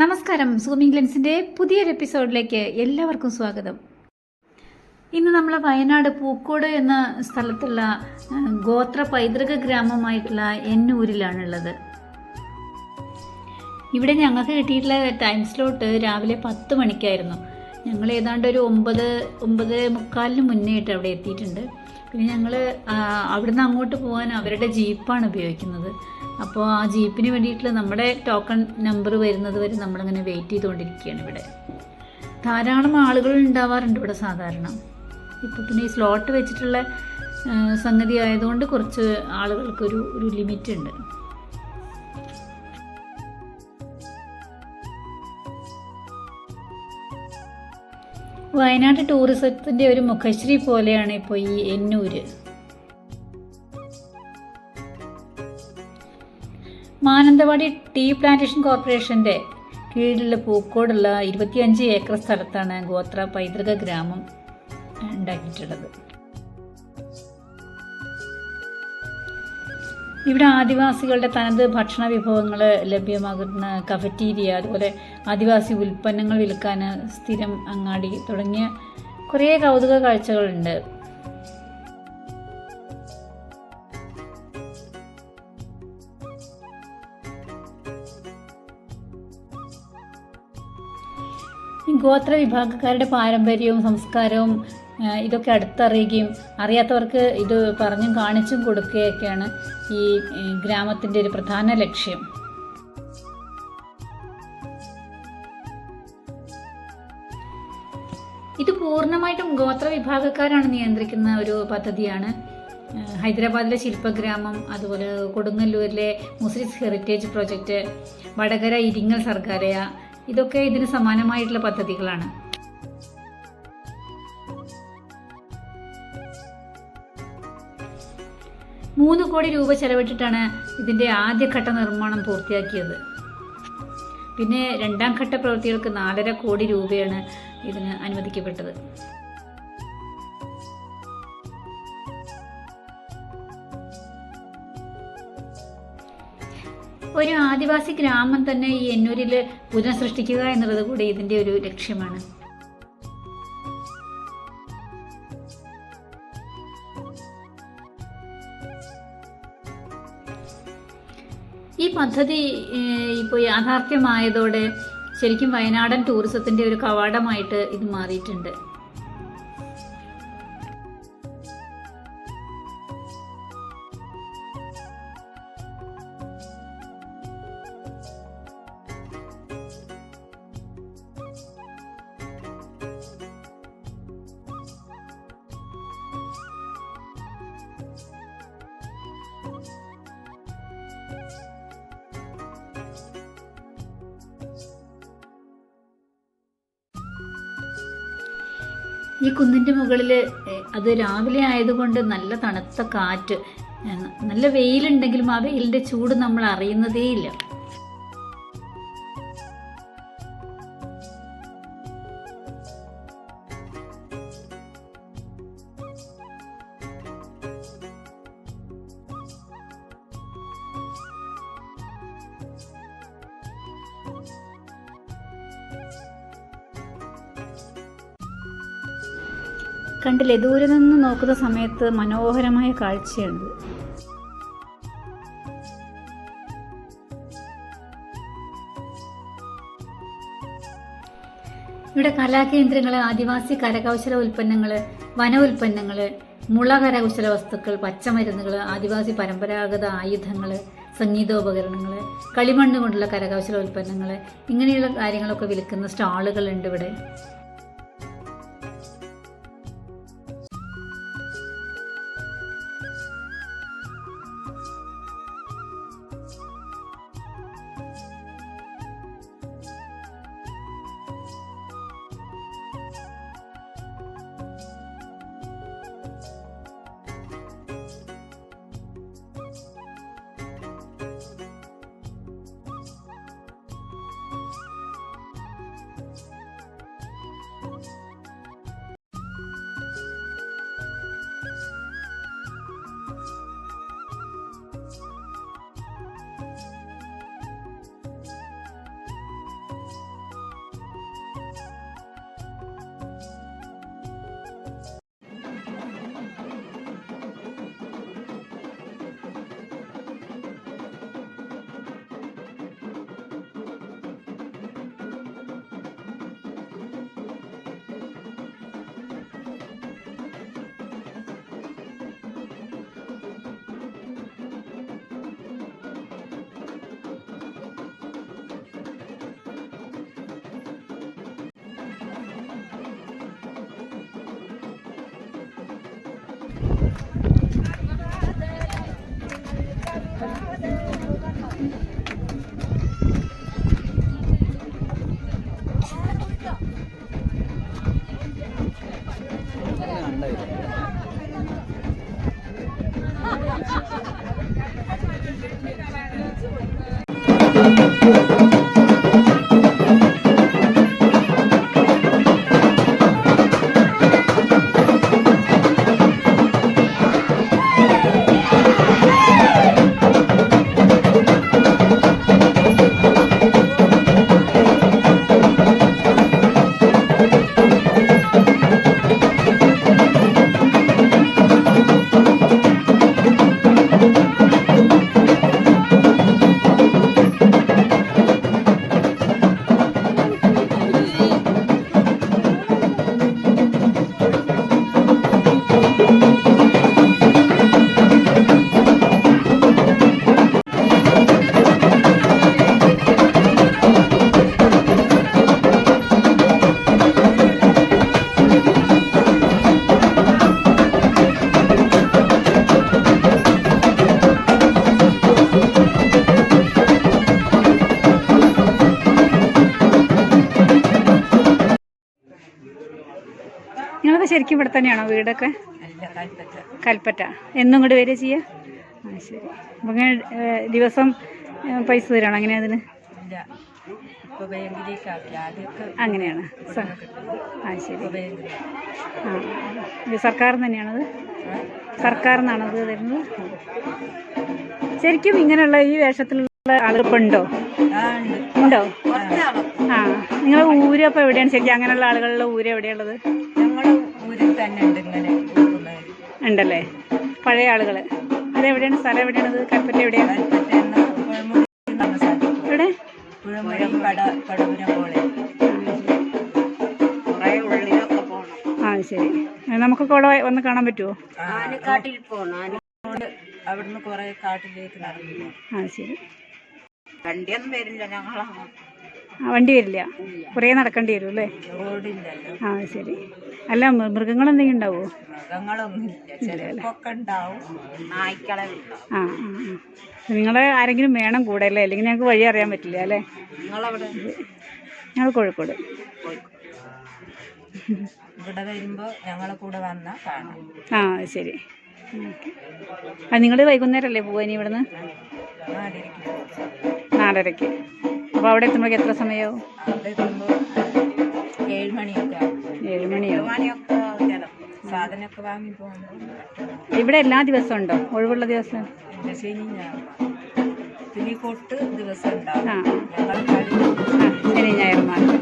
നമസ്കാരം. സൂമിംഗ് ലെൻസിൻ്റെ പുതിയൊരു എപ്പിസോഡിലേക്ക് എല്ലാവർക്കും സ്വാഗതം. ഇന്ന് നമ്മൾ വയനാട് പൂക്കോട് എന്ന സ്ഥലത്തുള്ള ഗോത്ര പൈതൃക ഗ്രാമമായിട്ടുള്ള എന്നൂരിലാണുള്ളത്. ഇവിടെ ഞങ്ങൾക്ക് കിട്ടിയിട്ടുള്ള ടൈം സ്ലോട്ട് രാവിലെ 10 മണിക്കായിരുന്നു. ഞങ്ങൾ ഏതാണ്ട് ഒരു 9-9:45 മുന്നേയായിട്ട് അവിടെ എത്തിയിട്ടുണ്ട്. പിന്നെ ഞങ്ങൾ അവിടുന്ന് അങ്ങോട്ട് പോകാൻ അവരുടെ ജീപ്പാണ് ഉപയോഗിക്കുന്നത്. അപ്പോൾ ആ ജീപ്പിന് വേണ്ടിയിട്ടുള്ള നമ്മുടെ ടോക്കൺ നമ്പർ വരുന്നത് വരെ നമ്മളിങ്ങനെ വെയിറ്റ് ചെയ്തുകൊണ്ടിരിക്കുകയാണ്. ഇവിടെ ധാരാളം ആളുകൾ ഉണ്ടാവാറുണ്ട് ഇവിടെ സാധാരണ. ഇപ്പോൾ പിന്നെ ഈ സ്ലോട്ട് വെച്ചിട്ടുള്ള സംഗതി ആയതുകൊണ്ട് കുറച്ച് ആളുകൾക്കൊരു ലിമിറ്റ് ഉണ്ട്. വയനാട് ടൂറിസത്തിൻ്റെ ഒരു മുഖശ്രീ പോലെയാണ് ഇപ്പോൾ ഈ എന്നൂര്. മാനന്തവാടി ടീ പ്ലാന്റേഷൻ കോർപ്പറേഷൻ്റെ കീഴിലുള്ള പൂക്കോടുള്ള 25 ഏക്കർ സ്ഥലത്താണ് ഗോത്ര പൈതൃക ഗ്രാമം ഉണ്ടാക്കിയിട്ടുള്ളത്. ഇവിടെ ആദിവാസികളുടെ തനത് ഭക്ഷണ വിഭവങ്ങൾ ലഭ്യമാകുന്ന കഫറ്റീരിയ, അതുപോലെ ആദിവാസി ഉൽപ്പന്നങ്ങൾ വിൽക്കാൻ സ്ഥിരം അങ്ങാടി തുടങ്ങിയ കുറേ കൗതുക കാഴ്ചകളുണ്ട്. ഈ ഗോത്ര വിഭാഗക്കാരുടെ പാരമ്പര്യവും സംസ്കാരവും ഇതൊക്കെ അടുത്തറിയുകയും അറിയാത്തവർക്ക് ഇത് പറഞ്ഞും കാണിച്ചും കൊടുക്കുകയൊക്കെയാണ് ഈ ഗ്രാമത്തിൻ്റെ ഒരു പ്രധാന ലക്ഷ്യം. ഇത് പൂർണ്ണമായിട്ടും ഗോത്ര വിഭാഗക്കാരാണ് നിയന്ത്രിക്കുന്ന ഒരു പദ്ധതിയാണ്. ഹൈദരാബാദിലെ ശില്പഗ്രാമം, അതുപോലെ കൊടുങ്ങല്ലൂരിലെ മുസ്ലിം ഹെറിറ്റേജ് പ്രോജക്റ്റ്, വടകര ഇരിങ്ങൽ സർഗാലയ, ഇതൊക്കെ ഇതിന് സമാനമായിട്ടുള്ള പദ്ധതികളാണ്. ₹3 കോടി ചെലവിട്ടിട്ടാണ് ഇതിൻ്റെ ആദ്യഘട്ട നിർമ്മാണം പൂർത്തിയാക്കിയത്. പിന്നെ രണ്ടാം ഘട്ട പ്രവൃത്തികൾക്ക് ₹4.5 കോടി ഇതിന് അനുവദിക്കപ്പെട്ടത്. ഒരു ആദിവാസി ഗ്രാമം തന്നെ ഈ എന്നൂരിൽ പുനഃസൃഷ്ടിക്കുക എന്നുള്ളത് കൂടി ഇതിൻ്റെ ഒരു ലക്ഷ്യമാണ്. ഈ പദ്ധതി ഇപ്പോൾ യാഥാർത്ഥ്യമായതോടെ ശരിക്കും വയനാടൻ ടൂറിസത്തിൻ്റെ ഒരു കവാടമായിട്ട് ഇത് മാറിയിട്ടുണ്ട്. ഈ കുന്നിൻ്റെ മുകളിൽ അത് രാവിലെ ആയതുകൊണ്ട് നല്ല തണുത്ത കാറ്റ്, നല്ല വെയിലുണ്ടെങ്കിലും ആ വെയിലിൻ്റെ ചൂട് നമ്മൾ അറിയുന്നതേയില്ല. കണ്ടില്ലേ, ദൂരെ നിന്ന് നോക്കുന്ന സമയത്ത് മനോഹരമായ കാഴ്ചയുണ്ട്. ഇവിടെ കലാകേന്ദ്രങ്ങൾ, ആദിവാസി കരകൗശല ഉൽപ്പന്നങ്ങൾ, വന ഉൽപ്പന്നങ്ങൾ, മുള കരകൗശല വസ്തുക്കൾ, പച്ചമരുന്നുകൾ, ആദിവാസി പരമ്പരാഗത ആയുധങ്ങൾ, സംഗീതോപകരണങ്ങൾ, കളിമണ്ണ് കൊണ്ടുള്ള കരകൗശല ഉൽപ്പന്നങ്ങൾ, ഇങ്ങനെയുള്ള കാര്യങ്ങളൊക്കെ വിൽക്കുന്ന സ്റ്റാളുകളുണ്ട് ഇവിടെ. നിങ്ങളൊക്കെ ശരിക്കും ഇവിടെ തന്നെയാണോ വീടൊക്കെ? കൽപ്പറ്റ. എന്നും ഇങ്ങോട്ട് വരിക ചെയ്യുക? ആ ശരി. അപ്പം ഇങ്ങനെ ദിവസം പൈസ തരണം അങ്ങനെ അതിന്? അങ്ങനെയാണ്. ആ ശരി. ആ ഇത് സർക്കാർ തന്നെയാണത്? സർക്കാരിൽ നിന്നാണത് തരുന്നത്? ശരിക്കും ഇങ്ങനെയുള്ള ഈ വേഷത്തിലുള്ള ആളുകൾ ഇപ്പം ഉണ്ടോ? ഉണ്ടോ? ആ നിങ്ങളെ ഊര് അപ്പം എവിടെയാണ് ശരിക്കും അങ്ങനെയുള്ള ആളുകളുടെ ഊര് എവിടെയുള്ളത്? ഉണ്ടല്ലേ പഴയ ആളുകൾ. അതെവിടെയാണ് സ്ഥലം? എവിടെയാണത്? കൽപ്പറ്റ എവിടെയാണ്? എവിടെ? ആ ശരി. നമുക്കൊക്കെ അവിടെ വന്ന് കാണാൻ പറ്റുമോ? അവിടുന്ന് കുറെ കാട്ടിലേക്ക് നടന്നു. ആ ശരി. വണ്ടിയൊന്നും വരില്ല. വണ്ടി വരില്ല, കുറേ നടക്കേണ്ടി വരും അല്ലേ? റോഡില്ലല്ലോ. ആ ശരി. അല്ല മൃഗങ്ങളെന്തെങ്കിലും ഉണ്ടാവുമോ? ആ നിങ്ങളെ ആരെങ്കിലും വേണം കൂടെ അല്ലേ? അല്ലെങ്കിൽ ഞങ്ങൾക്ക് വഴി അറിയാൻ പറ്റില്ല അല്ലേ? ഞങ്ങൾ കോഴിക്കോട്. ഇവിടെ വരുമ്പോ ഞങ്ങളെ കൂടെ വന്നാൽ കാണാം. ആ ശരി. അത് നിങ്ങൾ വൈകുന്നേരമല്ലേ പോവാ ഇനി ഇവിടുന്ന്? 4:30. അപ്പോൾ അവിടെ എത്തുമ്പോഴേക്ക് എത്ര സമയമാവും? 7 മണിയൊക്കെ. 7 മണിയാവും. സാധനമൊക്കെ വാങ്ങി പോകുമ്പോൾ. ഇവിടെ എല്ലാ ദിവസവും ഉണ്ടോ ഒഴിവുള്ള ദിവസം? ശനി ഞായർ പിന്നെ കൊട്ട് ദിവസം ഉണ്ടാവും. ശനി ഞായർ മാത്രം.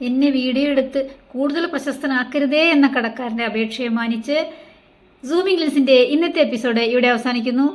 എന്നെ വീഡിയോ എടുത്ത് കൂടുതൽ പ്രശസ്തനാക്കരുതേ എന്ന കടക്കാരൻ്റെ അപേക്ഷയെ മാനിച്ച് സൂമിംഗ് ഗ്ലിസിൻ്റെ ഇന്നത്തെ എപ്പിസോഡ് ഇവിടെ അവസാനിക്കുന്നു.